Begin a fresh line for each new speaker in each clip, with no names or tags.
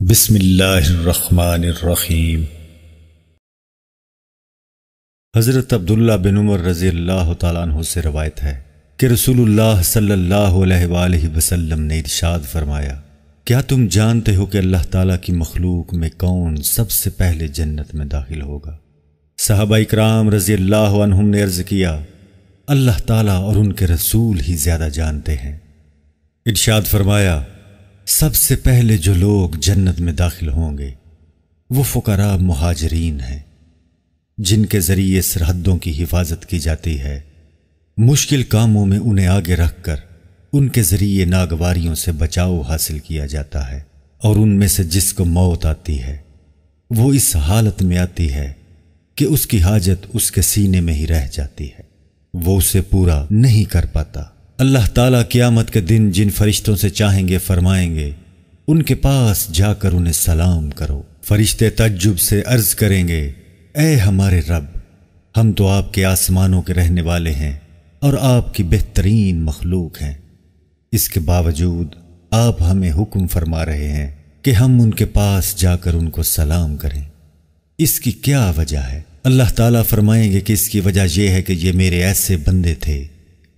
بسم اللہ الرحمن الرحیم۔ حضرت عبداللہ بن عمر رضی اللہ تعالیٰ عنہ سے روایت ہے کہ رسول اللہ صلی اللہ علیہ وآلہ وسلم نے ارشاد فرمایا، کیا تم جانتے ہو کہ اللہ تعالیٰ کی مخلوق میں کون سب سے پہلے جنت میں داخل ہوگا؟ صحابہ اکرام رضی اللہ عنہم نے عرض کیا، اللہ تعالیٰ اور ان کے رسول ہی زیادہ جانتے ہیں۔ ارشاد فرمایا، سب سے پہلے جو لوگ جنت میں داخل ہوں گے وہ فقراء مہاجرین ہیں، جن کے ذریعے سرحدوں کی حفاظت کی جاتی ہے، مشکل کاموں میں انہیں آگے رکھ کر ان کے ذریعے ناگواریوں سے بچاؤ حاصل کیا جاتا ہے، اور ان میں سے جس کو موت آتی ہے وہ اس حالت میں آتی ہے کہ اس کی حاجت اس کے سینے میں ہی رہ جاتی ہے، وہ اسے پورا نہیں کر پاتا۔ اللہ تعالیٰ قیامت کے دن جن فرشتوں سے چاہیں گے فرمائیں گے، ان کے پاس جا کر انہیں سلام کرو۔ فرشتے تعجب سے عرض کریں گے، اے ہمارے رب، ہم تو آپ کے آسمانوں کے رہنے والے ہیں اور آپ کی بہترین مخلوق ہیں، اس کے باوجود آپ ہمیں حکم فرما رہے ہیں کہ ہم ان کے پاس جا کر ان کو سلام کریں، اس کی کیا وجہ ہے؟ اللہ تعالیٰ فرمائیں گے کہ اس کی وجہ یہ ہے کہ یہ میرے ایسے بندے تھے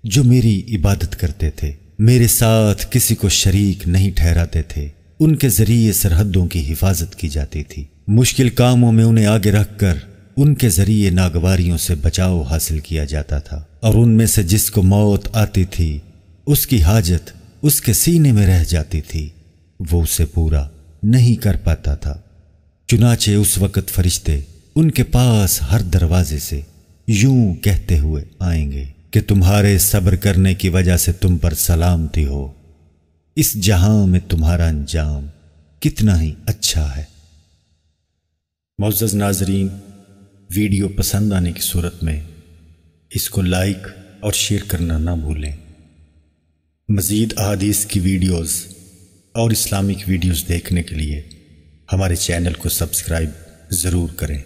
جو میری عبادت کرتے تھے، میرے ساتھ کسی کو شریک نہیں ٹھہراتے تھے، ان کے ذریعے سرحدوں کی حفاظت کی جاتی تھی، مشکل کاموں میں انہیں آگے رکھ کر ان کے ذریعے ناگواریوں سے بچاؤ حاصل کیا جاتا تھا، اور ان میں سے جس کو موت آتی تھی اس کی حاجت اس کے سینے میں رہ جاتی تھی، وہ اسے پورا نہیں کر پاتا تھا۔ چنانچہ اس وقت فرشتے ان کے پاس ہر دروازے سے یوں کہتے ہوئے آئیں گے کہ تمہارے صبر کرنے کی وجہ سے تم پر سلامتی ہو، اس جہاں میں تمہارا انجام کتنا ہی اچھا ہے۔ معزز ناظرین، ویڈیو پسند آنے کی صورت میں اس کو لائک اور شیئر کرنا نہ بھولیں۔ مزید احادیث کی ویڈیوز اور اسلامک ویڈیوز دیکھنے کے لیے ہمارے چینل کو سبسکرائب ضرور کریں۔